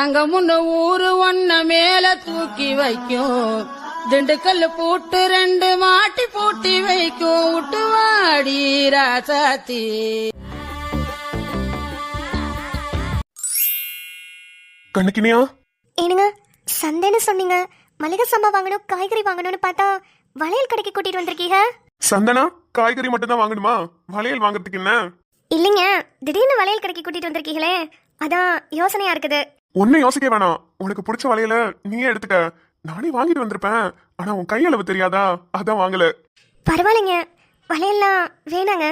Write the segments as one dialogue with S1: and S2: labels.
S1: தங்கமுன்னு ஊரு ஒன்ன மேல தூக்கி வைக்கும், திண்டுக்கல் பூட்டு 2 மாட்டி பூட்டி வைக்கும், விட்டுவாடி ராசாத்தி.
S2: கண்ணுக்கினியா
S3: ஏனுங்க சந்தைன்னு சொன்னீங்க, மளிகை சாமான் வாங்கணும் காய்கறி வாங்கணும்னு பார்த்தா வளையல் கடைக்கு கூட்டிட்டு வந்திருக்கீங்க.
S2: சந்தனா காய்கறி மட்டும் தான் வாங்கணுமா? வளையல் வாங்குறதுக்கு என்ன?
S3: இல்லைங்க, திடீர்னு வளையல் கடைக்கு கூட்டிட்டு வந்திருக்கீங்களே, அதான் யோசனையா இருக்குது.
S2: ஒன்னும் யோசிக்க வேணாம், உனக்கு பிடிச்ச வளையல நீயே எடுத்துக்க. நானே வாங்கிட்டு வந்திருப்பேன், ஆனா உன் கையளவு தெரியாதா, அதான் வாங்கல.
S3: பரவாயில்லைங்க, வளையல்லாம் வேணாங்க,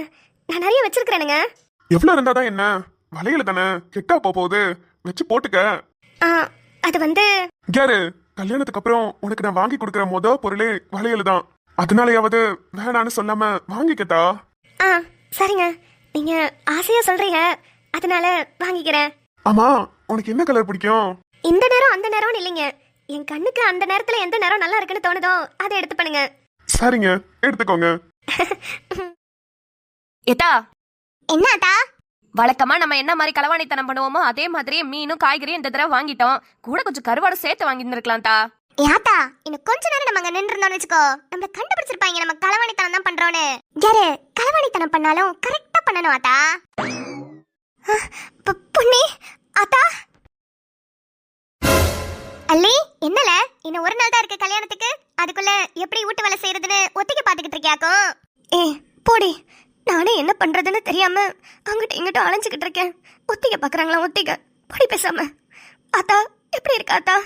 S3: நான் நிறைய வச்சிருக்கிறேனுங்க.
S2: எவ்வளவு இருந்தாதான் என்ன, வளையல தானே கெட்டா போகுது, வச்சு போட்டுக்க.
S3: அது வந்து
S2: யாரு கல்யாணத்துக்கு அப்புறம் உனக்கு நான் வாங்கி கொடுக்கற முதல் பொருளே வளையல் தான். அதனாலயாவது வேணான்னு சொல்லாம வாங்கிக்கட்டா?
S3: சரிங்க, நீங்க ஆசையா சொல்றீங்க, அதனால வாங்கிக்கிறேன்.
S2: ஆமா, உனக்கு என்ன கலர் பிடிக்கும்?
S3: இந்த நேரம் அந்த நேரம்னு இல்லைங்க, என் கண்ணுக்கு அந்த நேரத்துல எந்த நேரம் நல்லா இருக்குன்னு தோணுதோ அதை எடுத்து பண்ணுங்க.
S2: சரிங்க, எடுத்துக்கோங்க.
S4: ஏத்தா
S3: என்ன ஆத்தா?
S4: வழக்கமா நம்ம என்ன மாதிரி களவாணித்தனம் பண்ணுவோமோ அதே மாதிரியே மீனும் காய்கறியும் இந்த தடவை வாங்கிட்டோம். கூட கொஞ்சம் கருவாடு சேர்த்து வாங்கியிருந்திருக்கலாம் தா.
S3: யாத்தா, இன்னும் கொஞ்ச நேரம் நம்ம அங்க நின்று இருந்தோம்னு வச்சுக்கோ, நம்மள கண்டுபிடிச்சிருப்பாங்க நம்ம களவாணித்தனம் தான் பண்றோன்னு. யாரு களவாணித்தனம் பண்ணாலும் கரெக்டா பண்ணணும் ஆத்தா. புண்ணி ஆத்தா. அல்லி, என்னல இன்னும் ஒரு நாள் தான் இருக்கு கல்யாணத்துக்கு, அதுக்குள்ள எப்படி வீட்டு வேலை செய்யறதுன்னு ஒத்திக்க பாத்துக்கிட்டு இருக்கியாக்கும். போடி, நானே என்ன பண்றதுன்னு தெரியாம அங்கிட்ட இங்கிட்ட அலைஞ்சுக்கிட்டு இருக்கேன். ஒத்திக்க பாக்குறாங்களா? ஒத்திக்க போடி பேசாம. ஆத்தா எப்படி இருக்கா ஆத்தா?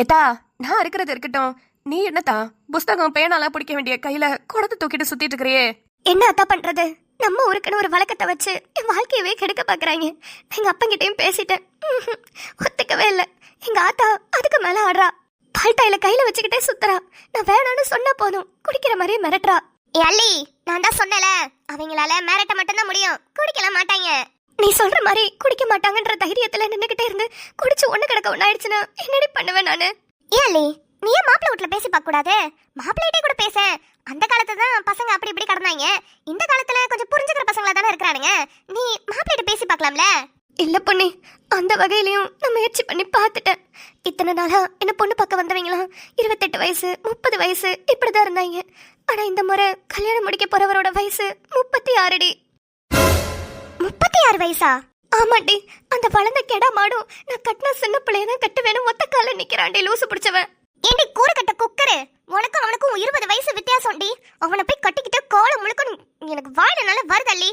S4: ஏத்தா நான் இருக்கிறது இருக்கட்டும், நீ என்னத்தா புஸ்தகம் பேனாலாம் பிடிக்க வேண்டிய கையில குடத்தை தூக்கிட்டு சுத்திட்டு இருக்கிறியே?
S3: என்ன ஆத்தா பண்றது, நம்ம ஊருக்குன்னு ஒரு வழக்கத்தை வச்சு என் வாழ்க்கையவே கெடுக்க பாக்குறாங்க. எங்க அப்பங்கிட்டையும் பேசிட்டேன், ஒத்துக்கவே இல்லை. எங்க ஆத்தா அதுக்கு மேல ஆடுறா, பால்டாயில கையில வச்சுக்கிட்டே சுத்துறா. நான் வேணான்னு சொன்னா போதும் குடிக்கிற மாதிரி மிரட்டுறா. அல்லி, நான் தான் சொன்னல, அவங்களால மிரட்ட மட்டும் தான் முடியும், குடிக்கல மாட்டாங்க. நீ சொல்ற மாதிரி குடிக்க மாட்டாங்கன்ற தைரியத்துல நின்னுகிட்டே இருந்து குடிச்சு ஒண்ணு கிடக்க ஒண்ணாயிடுச்சுன்னா என்னடி பண்ணுவேன் நானு? அல்லி, நீ ஏன் மாப்பிள்ளை வீட்டுல பேசி பார்க்க கூடாது? மாப்பிள்ளைகிட்டே கூட பேச. அந்த காலத்துல தான் பசங்க அப்படி இப்படி கடந்தாங்க, இந்த காலத்துல கொஞ்சம் புரிஞ்சுக்கிற பசங்களா தானே இருக்கிறானுங்க. நீ மாப்பிள்ளைகிட்ட பேசி பார்க்கலாம்ல? இல்ல பொண்ணு, அந்த வகையிலையும் நான் முயற்சி பண்ணி பார்த்துட்டேன். இத்தனை நாளா என்ன பொண்ணு பார்க்க வந்தவங்களாம் 28 வயசு 30 வயசு இப்படிதான் இருந்தாங்க. ஆனா இந்த முறை கல்யாணம் முடிக்க போறவரோட வயசு 36 36 வயசா? ஆமாண்டி, அந்த வளர்ந்த கெடா மாடும் நான் கட்டின சின்ன பிள்ளையதான் கட்டு வேணும் ஒத்த கால நிக்கிறாண்டி லூசு பிடிச்சவன். ஏண்டி கூற கட்ட குக்கரு, உனக்கும் அவனுக்கும் 20 வயசு வித்தியாசம்டி. அவனை போய் கட்டிக்கிட்டு கோலம் முழுக்கணும், எனக்கு வாயில நல்லா வருதல்லி.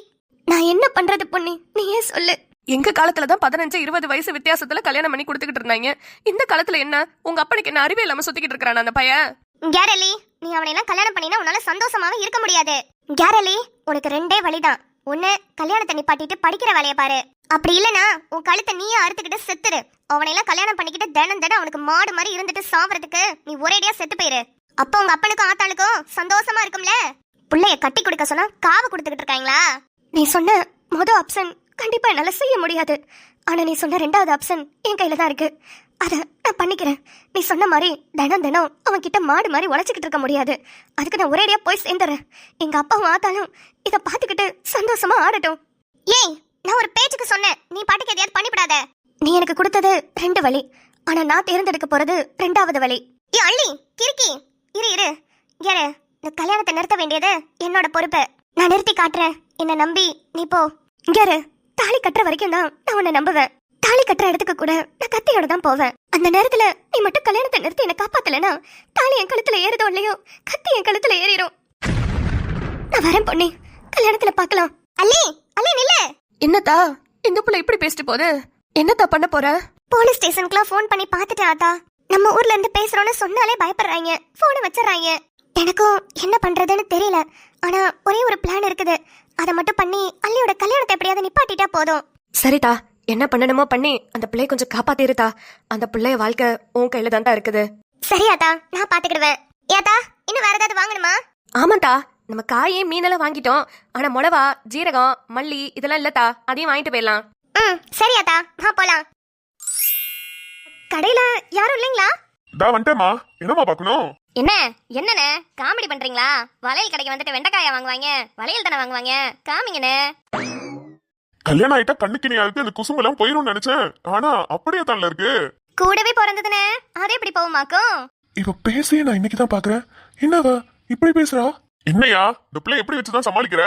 S3: நான் என்ன பண்றது பொண்ணு, நீயே சொல்லு.
S4: எங்க காலத்துலதான் 15-20 வயசு வித்தியாசத்துல கல்யாணம் பண்ணி கொடுத்துக்கிட்டு இருந்தாங்க. இந்த காலத்துல என்ன உங்க அப்பனுக்கு என்ன அறிவே இல்லாம சுத்திக்கிட்டு இருக்கிறான் அந்த பையன்?
S3: கேரளி, நீ அவனை எல்லாம் கல்யாணம் பண்ணினா உன்னால சந்தோஷமாவே இருக்க முடியாது. கேரளி, உனக்கு 2 வழிதான். ஒண்ணு, கல்யாணத்தை நிப்பாட்டிட்டு படிக்கிற வேலையை பாரு. அப்படி இல்லனா உன் கழுத்தை நீயே அறுத்துக்கிட்டு செத்துரு. அவனை எல்லாம் கல்யாணம் பண்ணிக்கிட்டு தினம் அவனுக்கு மாடு மாதிரி இருந்துட்டு சாவறதுக்கு நீ ஒரேடியா செத்து போயிரு. அப்ப உங்க அப்பனுக்கும் ஆத்தாளுக்கும் சந்தோஷமா இருக்கும்ல. பிள்ளைய கட்டி கொடுக்க சொன்னா காவு கொடுத்துக்கிட்டு இருக்காங்களா? நீ சொன்ன மொதல் ஆப்ஷன் கண்டிப்பா என்னால செய்ய முடியாது. ஆனா நீ சொன்ன 2வது ஆப்ஷன் என் கையில தான் இருக்கு, அத நான் பண்ணிக்கிறேன். நீ சொன்ன மாதிரி தினம் அவன் கிட்ட மாடு மாதிரி உழைச்சிக்கிட்டு இருக்க முடியாது. அதுக்கு நான் ஒரேடியா போய் சேர்ந்துறேன். எங்க அப்பாவும் ஆத்தாலும் இத பாத்துக்கிட்டு சந்தோஷமா ஆடட்டும். ஏய், நான் ஒரு பேச்சுக்கு சொன்னேன், நீ பாட்டுக்கு எதையாவது பண்ணிவிடாத. நீ எனக்கு கொடுத்தது 2 வழி, ஆனா நான் தேர்ந்தெடுக்க போறது 2வது வழி. ஏ அள்ளி கிறுக்கி, இரு ஏறு, இந்த கல்யாணத்தை நிறுத்த வேண்டியது என்னோட பொறுப்பு. நான் நிறுத்தி காட்டுறேன், என்ன நம்பி நீ போ. இங்க தாலி கட்டுற வரைக்கும் தான் நான் உன்னை நம்புவேன். தாலி கட்டுற இடத்துக்கு கூட நான் கத்தியோட தான் போவேன். அந்த நேரத்துல நீ மட்டும் கல்யாணத்தை நிறுத்தி என்ன காப்பாத்தலனா தாலி என் கழுத்துல ஏறுதோ இல்லையோ, கத்தி என் கழுத்துல ஏறிடும். நான் வரேன் பொண்ணு, கல்யாணத்துல பாக்கலாம். அல்லி அல்லி நில்ல.
S4: என்னத்தா இந்த புள்ள இப்படி பேசிட்டு போகுது? என்னத்தா பண்ண போற?
S3: போலீஸ் ஸ்டேஷனுக்குலாம் ஃபோன் பண்ணி பார்த்துட்டேன் ஆத்தா. நம்ம ஊர்ல இருந்து பேசுறோன்னு சொன்னாலே பயப்படுறாங்க, போனை வச்சிடறாங்க. எனக்கும் என்ன பண்றதுன்னு தெரியல. ஆனா ஒரே ஒரு பிளான் இருக்குது, அதை மட்டும் பண்ணி அல்லியோட கல்யாணத்தை எப்படியாவது நிப்பாட்டிட்டா போதும்.
S4: சரிதா, என்ன பண்ணணுமோ பண்ணி அந்த பிள்ளைய கொஞ்சம் காப்பாத்திருத்தா. அந்த பிள்ளைய வாழ்க்கை உன் கையில தான் இருக்குது.
S3: சரியாத்தா, நான் பாத்துக்கிடுவேன். ஏத்தா, இன்னும் வேற ஏதாவது வாங்கணுமா?
S4: ஆமாண்டா, நம்ம காயே மீனெல்லாம் வாங்கிட்டோம், ஆனா மிளவா ஜீரகம் மல்லி இதெல்லாம் இல்லத்தா, அதையும் வாங்கிட்டு போயிடலாம்.
S3: சரியாத்தா, வா போலாம். கடையில யாரும் இல்லைங்களா?
S2: வந்துட்டேமா, என்னமா பாக்கணும்?
S3: என்னண்ணே காமெடி பண்றீங்களா? வளையல் கடைக்கு வந்துட்டு வெண்டைக்காயா வாங்குவாங்க, வளையல் தானே வாங்குவாங்க, காமிங்கண்ணே.
S2: கல்யாணம் ஆயிட்டா கண்ணுக்கு நீ அதுக்கு இந்த குசும்பெல்லாம் போயிரும் நினைச்சேன், ஆனா அப்படியே தான்ல இருக்கு.
S3: கூடவே பிறந்ததுனே அதே எப்படி போகுமாக்கும்?
S2: இவ பேசியே நான் இன்னைக்குதான் பாக்குறேன். என்னவா இப்படி பேசுறா? என்னையா இந்த பிள்ளை எப்படி வச்சுதான் சமாளிக்கிற?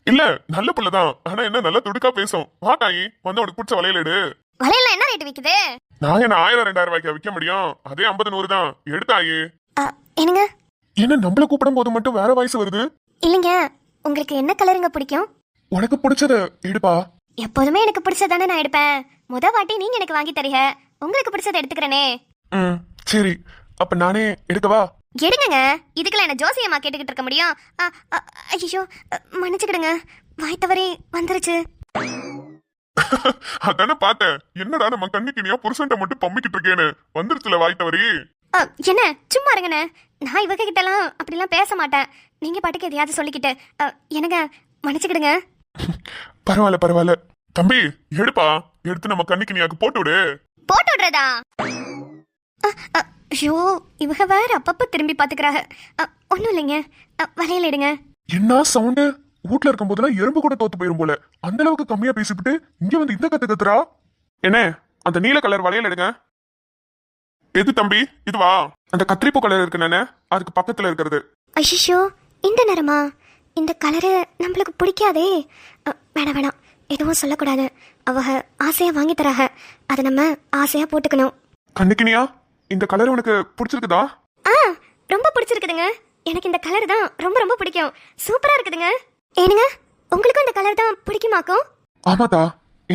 S2: இல்ல நல்ல பிள்ளைதான், ஆனா என்ன நல்லா துடுக்கா பேசும். வா தாயி, வந்து உனக்கு பிடிச்ச வளையல் எடு.
S3: வளையல் என்ன ரேட் விக்குது?
S2: நாங்க என்ன 1000-2000 ரூபாய்க்கு விற்க முடியும்? அதே 50-100 தான். எடுத்தாயி.
S3: என்னங்க?
S2: என்ன நம்மள கூப்பிடும் போது மட்டும் வேற வாய்ஸ் வருது?
S3: இல்லைங்க, உங்களுக்கு என்ன கலருங்க பிடிக்கும்?
S2: உனக்கு பிடிச்சத எடுப்பா.
S3: எப்போதுமே எனக்கு பிடிச்சதானே நான் எடுப்பேன். முத வாட்டி நீங்க எனக்கு வாங்கி தரீங்க, உங்களுக்கு பிடிச்சத எடுத்துக்கிறேனே.
S2: சரி, அப்ப நானே எடுக்கவா?
S3: எடுங்க. இதுக்கெல்லாம் என்ன ஜோசியம்மா கேட்டுக்கிட்டு இருக்க முடியும்? ஐயோ, மன்னிச்சுக்கிடுங்க, வாய் தவறி வந்துருச்சு.
S2: அதானே பார்த்தேன். என்னடா நம்ம கண்ணுக்கினியா புருஷன்ட்ட மட்டும் பம்மிக்கிட்டு இருக்கேன்னு. வந்துருச்சுல வாய் தவறி.
S3: என்ன சும்மா இருங்கண்ணே, நான் இவங்க கிட்டலாம் அப்படிலாம் பேச மாட்டேன். நீங்க பாட்டுக்கு எதையாவது சொல்லிக்கிட்டு எனக்கு மன்னிச்சுக்கிடுங்க.
S2: பரவாயில்ல பரவாயில்ல. தம்பி எடுப்பா, எடுத்து நம்ம கண்ணுக்கினியாக்கு போட்டு விடு.
S3: போட்டு விடுறதா? ஐயோ, இவங்க வேற அப்பப்ப திரும்பி பாத்துக்கிறாங்க. ஒண்ணும் இல்லைங்க, வளையல் எடுங்க.
S2: என்ன சவுண்டு? வீட்ல இருக்கும் போதெல்லாம் எறும்பு கூட தோத்து போயிரும் போல. அந்த அளவுக்கு கம்மியா பேசிவிட்டு இங்க வந்து இந்த கத்து கத்துறா. என்ன அந்த நீல கலர் வளையல் எடுங்க. எது தம்பி? இதுவா? அந்த கத்திரிப்பூ கலர் இருக்கு நானே, அதுக்கு பக்கத்துல இருக்கிறது.
S3: ஐயோ, இந்த நிறமா? இந்த கலரு நம்மளுக்கு பிடிக்காதே. வேணாம் வேணாம், எதுவும் சொல்லக்கூடாது. அவங்க ஆசையா வாங்கி தராக, அதை நம்ம ஆசையா போட்டுக்கணும்.
S2: கண்ணுக்கினியா, இந்த கலர் உனக்கு பிடிச்சிருக்குதா?
S3: ரொம்ப பிடிச்சிருக்குதுங்க. எனக்கு இந்த கலர் தான் ரொம்ப ரொம்ப பிடிக்கும். சூப்பரா இருக்குதுங்க. ஏனுங்க, உங்களுக்கும் இந்த கலர் தான் பிடிக்குமாக்கும்?
S2: ஆமாதா,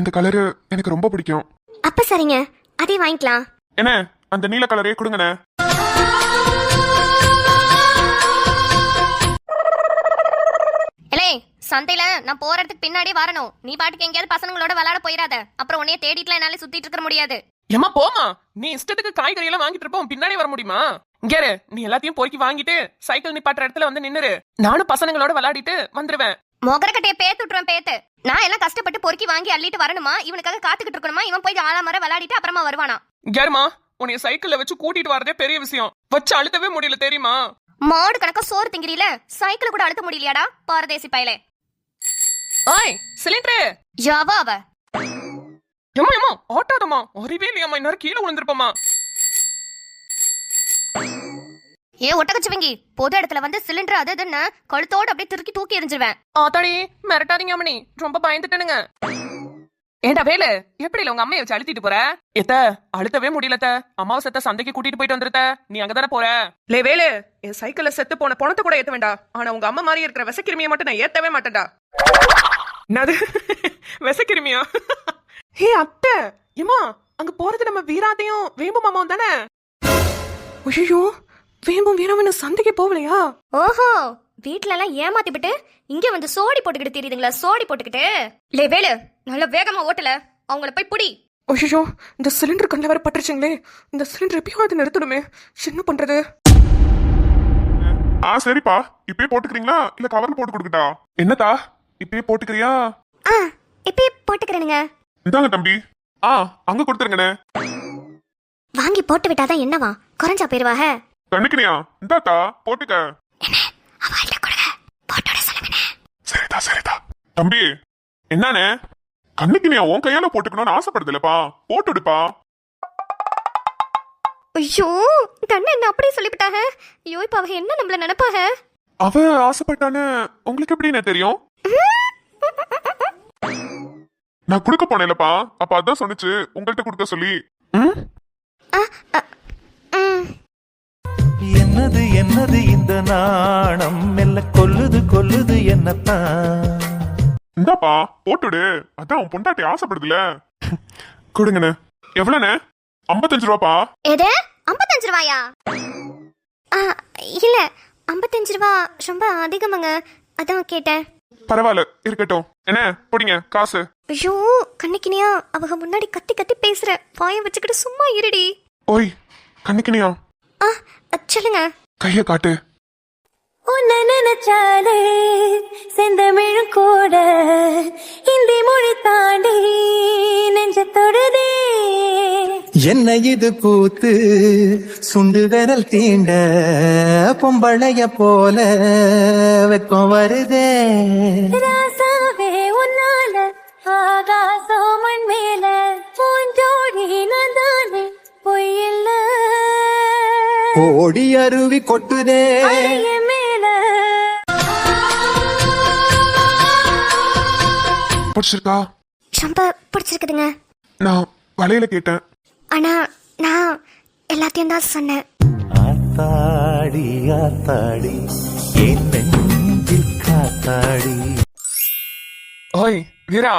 S2: இந்த கலரு எனக்கு ரொம்ப பிடிக்கும்.
S3: அப்ப சரிங்க, அதே வாங்கிக்கலாம்.
S2: என்ன அந்த நீல கலரே கொடுங்கண்ணே.
S3: சந்தையில நான் போற இடத்துக்கு பின்னாடியே வரணும். நீ பாட்டுக்கு எங்கேயாவது பசங்களோட விளையாட போயிடாத. அப்புறம் உன்னைய தேடிட்டுலாம் என்னால சுத்திட்டு இருக்க முடியாது.
S4: ஏமா போமா, நீ இஷ்டத்துக்கு காய்கறி எல்லாம் வாங்கிட்டு இருப்போம், பின்னாடி வர முடியுமா? இங்கேரு, நீ எல்லாத்தையும் பொறுக்கி வாங்கிட்டு சைக்கிள் நிப்பாட்டுற இடத்துல வந்து நின்னுரு. நானும் பசங்களோட விளையாடிட்டு வந்துருவேன்.
S3: மொகரக்கட்டைய பேத்து விட்டுருவேன் பேத்து. நான் எல்லாம் கஷ்டப்பட்டு பொறுக்கி வாங்கி அள்ளிட்டு வரணுமா? இவனுக்காக காத்துக்கிட்டு இருக்கணுமா? இவன் போய் ஆளாமர விளையாடிட்டு அப்புறமா வருவானா?
S4: இங்கேருமா, உன்னைய சைக்கிள்ல வச்சு கூட்டிட்டு வரதே பெரிய விஷயம். வச்சு அழுத்தவே முடியல தெரியுமா?
S3: மாடு கணக்கா சோறு திங்கிறீல, சைக்கிள் கூட அழுத்த முடியலையாடா பாரதேசி பயலே.
S4: ஓய் சிலிண்டர்
S3: யாவா அவ?
S4: ஏமா ஏமா ஆட்டாதம்மா, அறிவே இல்லையாம்மா, இன்னொரு கீழே விழுந்திருப்பமா.
S3: ஒட்டகச்சுவங்கி, பொது இடத்துல வந்து சிலிண்டர் அது இதுன்னு கழுத்தோடு அப்படியே திருக்கி தூக்கி எரிஞ்சிருவேன்.
S4: ஆத்தாடி மிரட்டாதீங்க அம்மனி, ரொம்ப பயந்துட்டனுங்க. ஏண்டா வேலு, எப்படி இல்ல உங்க அம்மையை வச்சு அழுத்திட்டு போற? எத்த அழுத்தவே முடியலத்த, அம்மாவை செத்த சந்தைக்கு கூட்டிட்டு போயிட்டு வந்துருத்த. நீ அங்கதானே போற? லே வேலு, என் சைக்கிள்ல செத்து போன பணத்தை கூட ஏத்த வேண்டாம், ஆனா உங்க அம்மா மாதிரி இருக்கிற விசக்கிருமியை மட்டும் நான் ஏத்தவே மாட்டேன்டா. என்னது விசக்கிருமியா? ஹே அத்தை, ஏமா அங்க போறது நம்ம வீராதையும் வேம்பு மாமாவும் தானே? ஐயோ, வேம்பும் வீராவும் சந்தைக்கு போகலையா?
S3: ஓஹோ, வீட்ல எல்லாம் ஏமாத்தி விட்டு இங்க வந்து சோடி போட்டுக்கிட்டு தெரியுதுங்களா? சோடி போட்டுக்கிட்டு. லே வேலு, நல்ல வேகமா ஓட்டல, அவங்கள போய் புடி.
S4: ஐயோ, இந்த சிலிண்டர் கண்ணில் வேற பட்டுருச்சுங்களே. இந்த சிலிண்டர் எப்பயாவது நிறுத்தணுமே, என்ன பண்றது?
S2: சரிப்பா, இப்பயே போட்டுக்கிறீங்களா இல்ல கவர்ல போட்டு கொடுக்கட்டா? என்னதா, இப்பயே போட்டுக்கிறியா?
S3: இப்பயே போட்டுக்கிறேனுங்க.
S2: இதாங்க தம்பி. அங்க கொடுத்துருங்கண்ணே.
S3: வாங்கி போட்டு விட்டாதான் என்னவா, குறைஞ்சா போயிருவாக.
S2: கண்ணுக்கினியா, இந்தாத்தா போட்டுக்க. சரிதா சரிதா. தம்பி என்னண்ணே, கண்ணுக்கினியா உன் கையால போட்டுக்கணும்னு ஆசைப்படுதுலப்பா, போட்டுடுப்பா.
S3: ஐயோ, கண்ணு என்ன அப்படியே சொல்லிவிட்டாக. ஐயோ, இப்ப அவ என்ன நம்மள நினைப்பாக?
S2: அவ ஆசைப்பட்டான்னு உங்களுக்கு எப்படின்னு தெரியும்? நான் குடுக்க போனேன்லப்பா, அப்ப அதான் சொன்னிச்சு உங்கள்கிட்ட குடுக்க சொல்லி.
S5: என்னது என்னது இந்த நாணம், மெல்ல கொல்லுது கொல்லுது என்னத்தான்.
S2: இந்தாப்பா போட்டுடு, அதான் உன் பொண்டாட்டி ஆசைப்படுதுல. கொடுங்கண்ணே. எவ்வளவுண்ணே? 55 ரூபாப்பா.
S3: எது 55 ரூபாயா? இல்ல 55 ரூபா ரொம்ப அதிகமாங்க, அதான் கேட்டேன்.
S2: பரவாயில்ல இருக்கட்டும். என்ன போடிங்க காசு.
S3: ஐயோ, கண்ணுக்கினியா, அவங்க முன்னாடி கத்தி கத்தி பேசுற, வாயை வச்சுக்கிட்டு சும்மா இருடி.
S2: ஓய் கண்ணுக்கினியா,
S3: சொல்லுங்க.
S2: கைய காட்டு.
S6: உன்னை நினைச்சாலே செந்தமிழும் கூட இந்தி மொழி தாண்டி நெஞ்ச தொடுதே.
S5: என்ன இது கூத்து, சுண்டு விரல் தீண்ட பொம்பளைய போல வெக்கம் வருதே.
S6: ராசாவே உன்னால ஆகாசம் மண் மேல பூஞ்சோடி நந்த
S5: கோடி அருவி கொட்டுதே
S6: என் மேல
S2: பிடிச்சிருக்கா?
S3: ரொம்ப பிடிச்சிருக்குதுங்க.
S2: நான் வளையல கேட்டேன்.
S3: ஆனா நான் எல்லாத்தையும் தான் சொன்னேன்.
S5: ஆத்தாடி ஆத்தாடி என் நெஞ்சில் காத்தாடி.
S2: ஓய் வீரா,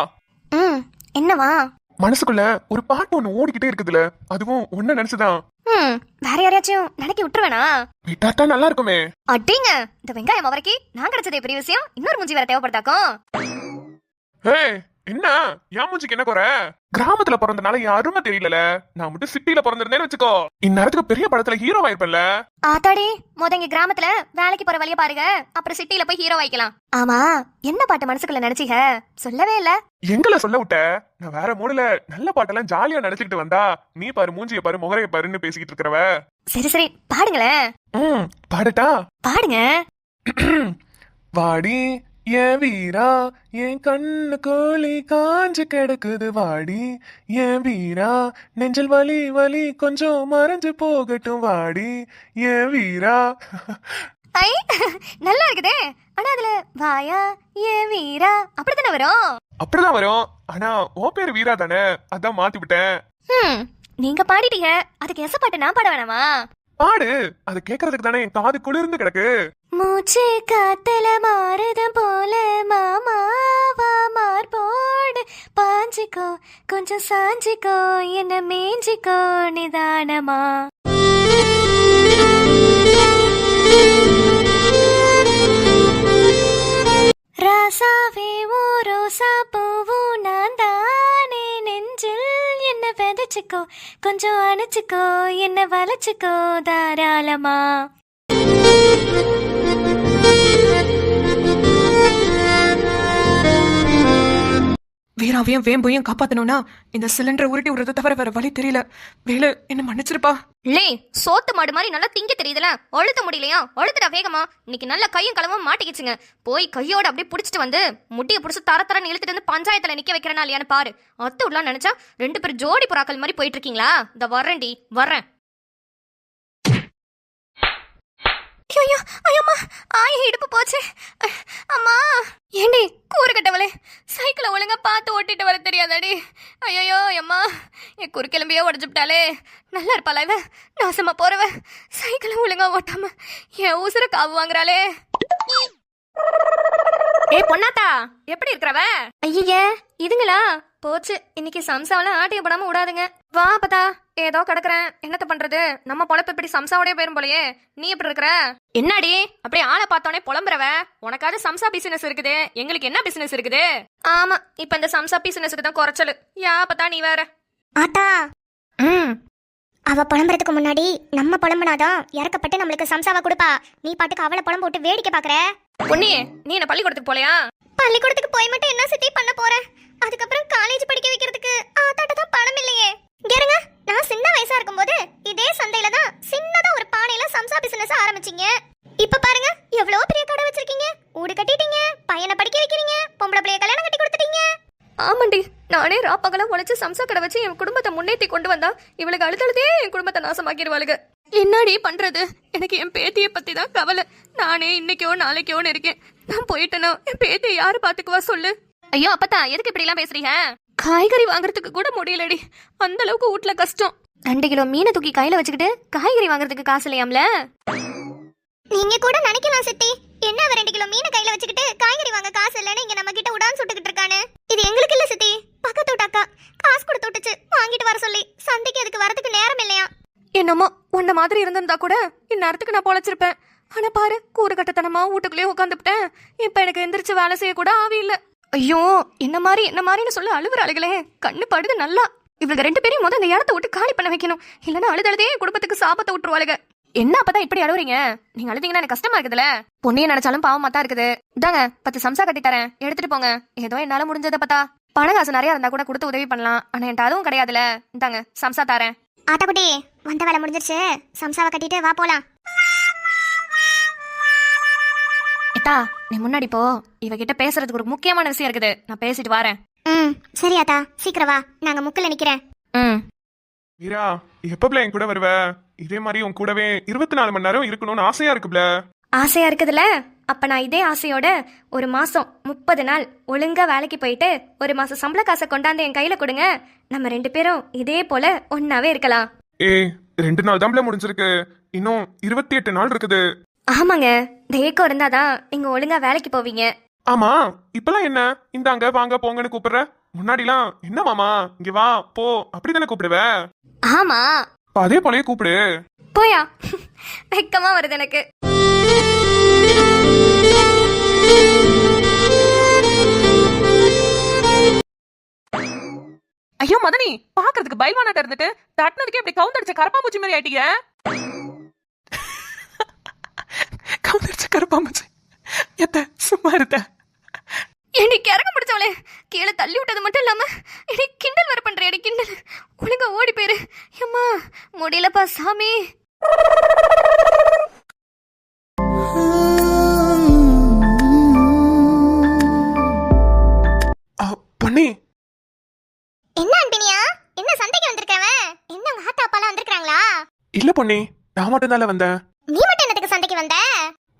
S3: ம், என்னவா?
S2: மனசுக்குள்ள ஒரு பாட்டு ஒண்ணு ஓடிக்கிட்டே இருக்குதுல, அதுவும் ஒண்ணு நினைச்சுதான்.
S3: ம், வேற யாரையாச்சும் நினைக்க விட்டுருவேனா?
S2: விட்டாத்தான் நல்லா இருக்குமே.
S3: அடிங்க, இந்த வெங்காயம் அவரைக்கு நான் கிடைச்சதே பெரிய விஷயம். இன்னொரு மூஞ்சி வேற தேவைப்படுதாக்கும்.
S2: ஏய், என்ன என் மூஞ்சிக்கு என்ன குறை? கிராமத்துல பிறந்தனால என் அருமை தெரியல. நான் மட்டும் சிட்டில பிறந்திருந்தேன்னு வச்சுக்கோ, இந்நேரத்துக்கு பெரிய படத்துல ஹீரோ ஆயிருப்பேன்ல.
S3: ஆத்தாடி, முதங்க கிராமத்துல வேலைக்கு போற வழிய பாருங்க, அப்புறம் சிட்டில போய் ஹீரோ ஆயிக்கலாம். ஆமா, என்ன பாட்டு மனசுக்குள்ள நினைச்சீங்க? சொல்லவே இல்ல.
S2: எங்களை சொல்ல விட்ட? நான் வேற மூடுல நல்ல பாட்டெல்லாம் ஜாலியா நினைச்சுக்கிட்டு வந்தா, நீ பாரு மூஞ்சிய பாரு முகரைய பாருன்னு பேசிக்கிட்டு இருக்கிறவ.
S3: சரி சரி, பாடுங்களேன்.
S2: பாடட்டா?
S3: பாடுங்க.
S2: வாடி என் வீரா, என் கண்ணு கோழி காஞ்சு கிடக்குது. வாடி என் வீரா, நெஞ்சல் வலி வலி கொஞ்சம் மறைஞ்சு போகட்டும். வாடி என் வீரா.
S3: ஐ, நல்லா இருக்குதே. ஆனா அதுல வாயா ஏ வீரா அப்படித்தானே வரும்?
S2: அப்படிதான் வரும். ஆனா உன் பேரு வீரா தானே, அதான் மாத்தி விட்டேன்.
S3: நீங்க பாடிட்டீங்க, அதுக்கு எச பாட்டு நான் பாட வேணாமா?
S2: பாடு, அது கேக்குறதுக்கு தானே என் காது குளிர்ந்து கிடக்கு.
S6: மூச்சு காத்துல மாறுத போல மாமாவா மார்போடு பாஞ்சிக்கோ கொஞ்சம் சாஞ்சிக்கோ என்ன மேஞ்சிக்கோ நிதானமா. ராசாவே ஓ ரோசா பூவும் நான் தானே நெஞ்சில் என்ன விதைச்சுக்கோ கொஞ்சம் அணைச்சுக்கோ என்ன வளைச்சுக்கோ தாராளமா.
S4: வீராவையும் வேம்பையும் காப்பாத்தணும்னா இந்த சிலிண்டரை உருட்டி விடுறத தவிர வேற வழி தெரியல. வேலு என்ன மன்னிச்சிருப்பா.
S3: லே, சோத்து மாடு மாதிரி நல்லா திங்க தெரியுதுல, அழுத்த முடியலையா? அழுத்துடா வேகமா. இன்னைக்கு நல்ல கையும் களவும் மாட்டிக்கிச்சுங்க. போய் கையோட அப்படியே புடிச்சிட்டு வந்து முடிய புடிச்சு தரன்னு இழுத்துட்டு வந்து பஞ்சாயத்துல நிக்க வைக்கிறனா இல்லையான்னு பாரு. அத்து விடலாம் நினைச்சா 2 பேர் ஜோடி புறாக்கள் மாதிரி போயிட்டு இருக்கீங்களா? இந்த வர்றேன்டி வர்றேன். ஐயோ ஐயம்மா, இடுப்பு போச்சு அம்மா. ஏண்டி கூறு கட்டவளே, சைக்கிளை ஒழுங்கா பார்த்து ஓட்டிட்டு வர தெரியாதாடி? ஐயோ அம்மா, என் குறுக்கிழம்பியோ உடச்சுட்டாலே. நல்லா இருப்பாளா இவ? நாசமா போறவ சைக்கிளை ஒழுங்கா ஓட்டாம என் ஊசுர காவு வாங்குறாளே. ஏ பொன்னாத்தா, எப்படி இருக்கிறவ? ஐயே, இதுங்களா போச்சு. இன்னைக்கு சம்சாவில ஆட்டிய படாம விடாதுங்க. வா பத்தா, ஏதோ கிடக்குறேன், என்னத்த பண்றது? நம்ம பொழப்பு இப்படி சம்சாவோடய போயிரும் போலயே. நீ எப்படி இருக்கிற? என்னடி அப்படியே ஆளை பார்த்தோன்னே புலம்புறவ? உனக்காவது சம்சா பிசினஸ் இருக்குது, எங்களுக்கு என்ன பிசினஸ் இருக்குது? ஆமா, இப்ப இந்த சம்சா பிசினஸ்க்கு தான் குறைச்சலு. யா பத்தா, நீ வேற.
S7: ஆத்தா, அவ புலம்புறதுக்கு முன்னாடி நம்ம புலம்புனாதான் இறக்கப்பட்டு நம்மளுக்கு சம்சாவா கொடுப்பா. நீ பாட்டுக்கு அவளை புலம்பு விட்டு வேடிக்கை பாக்குற.
S3: பொன்னியே, நீ என்ன பள்ளிக்கூடத்துக்கு போலையா? பள்ளிக்கூடத்துக்கு போய் மட்டும் என்ன சித்தி பண்ண போறேன்? அதுக்கப்புறம் காலேஜ் படிக்க வைக்கிறதுக்கு ஆத்தாட்ட தான் பணம் இல்லையே. கேருங்க, நான் சின்ன வயசா இருக்கும்போது இதே சந்தையில தான் சின்னதா ஒரு பானையில சம்சா பிசினஸ் ஆரம்பிச்சீங்க. இப்ப பாருங்க, எவ்வளவு பெரிய கடை வச்சிருக்கீங்க, வீடு கட்டிட்டீங்க, பையனை படிக்க வைக்கிறீங்க, பொம்பளை பிள்ளைய கல்யாணம் கட்டி கொடுத்துட்டீங்க. ஆமாண்டி, நானே ராப்பகலம் உழைச்சு சம்சா கடை வச்சு என் குடும்பத்தை முன்னேற்றி கொண்டு வந்தா இவளுக்கு அழுதழுதே என் குடும்பத்தை நாசமாக்கிடுவாளுங்க. என்னடி பண்றது? எனக்கு என் பேத்தியை பத்தி தான் கவலை. நானே இன்னைக்கோ நாளைக்கோன்னு இருக்கேன். நான் போயிட்டேனா என் பேத்தியை யாரு பாத்துக்குவா சொல்லு? ஐயோ அப்பத்தா, எதுக்கு இப்படி எல்லாம் பேசுறீங்க? காய்கறி வாங்குறதுக்கு கூட முடியலடி, அந்த அளவுக்கு வீட்ல கஷ்டம். 2 கிலோ மீனை தூக்கி கையில வச்சுக்கிட்டு காய்கறி வாங்குறதுக்கு காசு இல்லையாம்ல? நீங்க கூட நினைக்கலாம் சித்தி, என்ன அவ 2 கிலோ மீனை கையில வச்சுக்கிட்டு காய்கறி வாங்க காசு இல்லன்னு இங்க நம்ம கிட்ட உடான்னு சுட்டுக்கிட்டு இருக்கானு. இது எங்களுக்கு இல்ல சித்தி, பக்கத்து வீட்டாக்கா காசு கொடுத்து விட்டுச்சு வாங்கிட்டு வர சொல்லி. சந்தைக்கு அதுக்கு வரதுக்கு நேரம் இல்லையா? என்னமோ உன்ன மாதிரி இருந்திருந்தா கூட இந்நேரத்துக்கு நான் பொழைச்சிருப்பேன். ஆனா பாரு, கூறு கட்டத்தனமா வீட்டுக்குள்ளேயே உட்காந்துட்டேன். இப்ப எனக்கு எந்திரிச்சு வேலை செய்ய கூட ஆவி இல்ல. ஐயோ, என்ன மாதிரின்னு சொல்ல அழுவுறாளுகளே. கண்ணு படுது நல்லா. இவங்க 2 பேரையும் முதல் அந்த இடத்த விட்டு காலி பண்ண வைக்கணும். இல்லன்னா அழுதழுதே குடும்பத்துக்கு சாபத்தை விட்டுருவாளுங்க. என்ன அப்பதான் இப்படி அழுவுறீங்க? நீங்க அழுதீங்கன்னா எனக்கு கஷ்டமா இருக்குதுல. பொண்ணைய நினைச்சாலும் பாவமா தான் இருக்குது. இதாங்க 10 சம்சா கட்டி தரேன், எடுத்துட்டு போங்க. ஏதோ என்னால முடிஞ்சதை பத்தா. பணகாசு நிறைய இருந்தா கூட கொடுத்து உதவி பண்ணலாம். ஆனா என்கிட்ட அதுவும் கிடையாதுல. இந்தாங்க சம்சா தரேன்.
S7: ஆட்டாக்குட்டி, வந்த வேலை முடிஞ்சிருச்சு, சம்சாவை கட்டிட்டு வா போலாம்.
S3: ஏத்தா, நீ முன்னாடி போ. இவகிட்ட பேசுறதுக்கு ஒரு முக்கியமான விஷயம் இருக்குது, நான் பேசிட்டு வரேன்.
S7: சரி ஆத்தா, சீக்கிரம் வா, நாங்க முக்கில் நிக்கிறேன்.
S2: மீரா எப்பப்ல என் கூட வருவ? இதே மாதிரி உன் கூடவே 24 மணி நேரம் இருக்கணும்னு ஆசையா இருக்குப்ல.
S6: ஆசையா இருக்குதுல்ல? அப்ப நான் இதே ஆசையோட ஒரு மாசம் 30 நாள் ஒழுங்கா வேலைக்கு போயிட்டு ஒரு மாசம் சம்பள காசை கொண்டாந்து என் கையில கொடுங்க. நம்ம 2 பேரும் இதே போல ஒன்னாவே இருக்கலாம்.
S2: ஏய் 2 நாள் தான்ல முடிஞ்சிருக்கு, இன்னும் 28 நாள் இருக்குது.
S6: ஆமாங்க, இந்த ஏக்கம் இருந்தாதான் நீங்க ஒழுங்கா வேலைக்கு போவீங்க.
S2: ஆமா இப்பெல்லாம் என்ன இந்தாங்க வாங்க போங்கன்னு கூப்பிடுற? முன்னாடிலாம் என்ன மாமா இங்க வா போ அப்படிதானே கூப்பிடுவ?
S6: ஆமா,
S2: அப்ப அதே போலயே கூப்பிடு.
S6: போயா. வெக்கமா வருது எனக்கு.
S4: ஐயோ மதனி, பாக்குறதுக்கு பைல்வானாட்ட இருந்துட்டு தட்டினதுக்கே இப்படி கவுந்தடிச்ச கரப்பாம்பூச்சி மாதிரி ஆயிட்டீங்க. கவுந்தடிச்ச கரப்பாம்பூச்சி எத்த சும்மா இருத்த.
S6: எனக்கு இறங்க முடிச்சவளே, கீழே தள்ளி விட்டது மட்டும் இல்லாம எனக்கு கிண்டல் வர பண்ற. எனக்கு கிண்டல். ஒழுங்கா ஓடி போயிரு. அம்மா முடியலப்பா சாமி.
S2: பண்ணி
S3: என்ன அன்பினியா, என்ன சண்டைக்கு வந்திருக்கவன்? என்ன உங்க ஆத்தா அப்பாலாம் வந்திருக்காங்களா?
S2: இல்ல பொண்ணி, நான் மட்டும் தானே வந்தேன்.
S3: நீ மட்டும் என்னத்துக்கு சண்டைக்கு வந்த?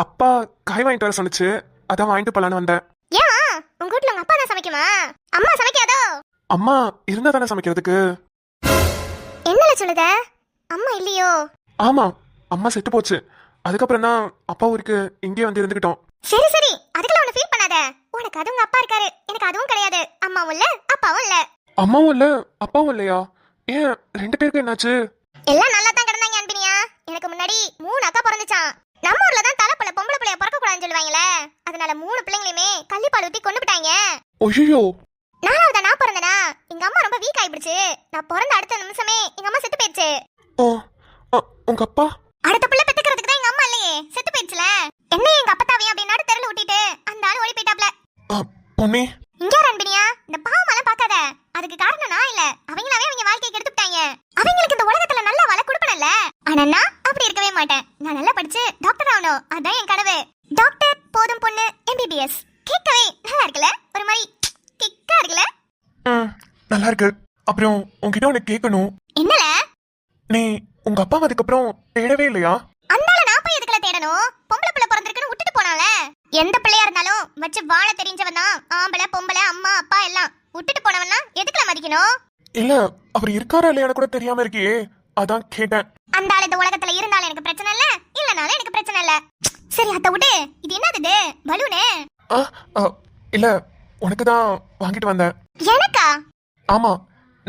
S2: அப்பா காய் வாங்கிட்டு வர சொன்னுச்சு, அதான் வாங்கிட்டு போலான்னு வந்தேன்.
S3: ஏன் உங்க வீட்ல உங்க அப்பா தான் சமைக்குமா? அம்மா சமைக்காதோ?
S2: அம்மா இருந்தா தானே சமைக்கிறதுக்கு.
S3: என்னல சொல்லுத? அம்மா இல்லையோ?
S2: ஆமா அம்மா செத்து போச்சு. அதுக்கப்புறம் தான் அப்பா ஊருக்கு இங்கே வந்து இருந்துகிட்டோம்.
S3: சரி சரி, அதுக்குள்ள ஒண்ணு ஃபீல் பண்ணாத. உனக்கு அது உங்க அப்பா இருக்காரு, எனக்கு அதுவும் கிடையாது. அம்மாவும் இல்ல அப்பாவும் இல்ல.
S2: அம்மாவும் இல்ல அப்பாவும் இல்லையா? ஏன் 2 பேருக்கு என்னாச்சு?
S3: எல்லாம் நல்லா தான் கிடந்தாங்க அன்பினியா. எனக்கு முன்னாடி 3 அக்கா பிறந்துச்சான். நம்ம ஊர்ல தான் தலைப்புல பொம்பளை பிள்ளைய பிறக்க கூடாதுன்னு சொல்லுவாங்களே, அதனால 3 பிள்ளைங்களையுமே கள்ளிப்பால் ஊத்தி கொண்டு போட்டாங்க.
S2: ஐயோ,
S3: 4வதா நான் பிறந்தனா, எங்க அம்மா ரொம்ப வீக் ஆயிடுச்சு. நான் பிறந்த அடுத்த நிமிஷமே எங்க அம்மா செத்து போயிடுச்சு.
S2: உங்க அப்பா?
S3: அடுத்த பிள்ளை பெத்துக்கிறதுக்கு தான் எங்க அம்மா இல்லையே, செத்து போயிடுச்சுல. என்ன எங்க அப்பத்தாவையும் அப்படி நடு தெருல விட்டுட்டு அந்த ஆளு ஓடி போயிட்டாப்ல.
S2: பொண்ணே
S3: இங்க அன்பினியா, இந்த பாவமெல்லாம் பார்க்காத. அதுக்கு காரணம் நான் இல்ல, அவங்களாவே அவங்க வாழ்க்கையை கெடுத்துட்டாங்க. அவங்களுக்கு இந்த உலகத்துல நல்ல வாழ கொடுக்கணும்ல. ஆனா நான் அப்படி இருக்கவே மாட்டேன். நான் நல்லா படிச்சு டாக்டர் ஆகணும், அதான் என் கனவு. டாக்டர் போதும் பொண்ணு MBBS கேட்கவே நல்லா இருக்குல்ல? ஒரு மாதிரி கிக்கா இருக்குல்ல?
S2: நல்லா இருக்கு. அப்புறம் உன்கிட்ட உனக்கு கேட்கணும்.
S3: என்னல?
S2: நீ உங்க அப்பா அதுக்கப்புறம் தேடவே இல்லையா?
S3: அந்தால நான் போய் எதுக்குல தேடணும்? பொம்பளை பிள்ளை பிறந்திருக்குன்னு விட்டுட்டு போனால. எந்த பிள்ளையா இருந்தாலும் வச்சு வாழ தெரிஞ்சவன் தான் ஆம்பளை பொம்பளை அம்மா அப்பா எல்லாம். விட்டுட்டு போனவன்னா எதுக்குல மதிக்கணும்?
S2: இல்ல அவர் இருக்காரா இல்லையான்னு கூட தெரியாம இருக்கியே, அதான் கேட்டேன்.
S3: அந்த ஆள் இந்த உலகத்துல இருந்தாலும் எனக்கு பிரச்சனை இல்ல, இல்லனாலும் எனக்கு பிரச்சனை இல்ல. சரி அத விடு. இது என்னது இது? பலூனு?
S2: இல்ல உனக்கு தான் வாங்கிட்டு வந்தேன்.
S3: எனக்கா?
S2: ஆமா,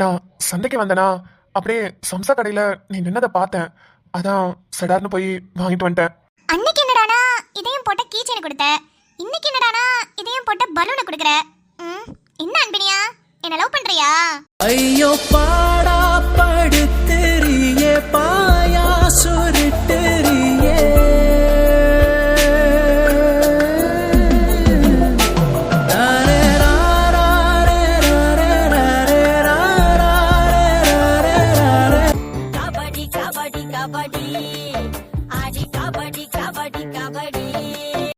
S2: நான் சந்தைக்கு வந்தேனா அப்படியே சம்சா கடையில நீ நின்னதை பார்த்தேன், அதான் சடார்னு போய் வாங்கிட்டு வந்துட்டேன்.
S3: அன்னைக்கு என்னடானா இதையும் போட்ட கீச்சனை கொடுத்த, இன்னைக்கு என்னடானா இதையும் போட்ட பலூனை கொடுக்குற. என்ன அன்பினியா, என்ன லவ் பண்றியா?
S5: ஐயோ பாடா படுத்த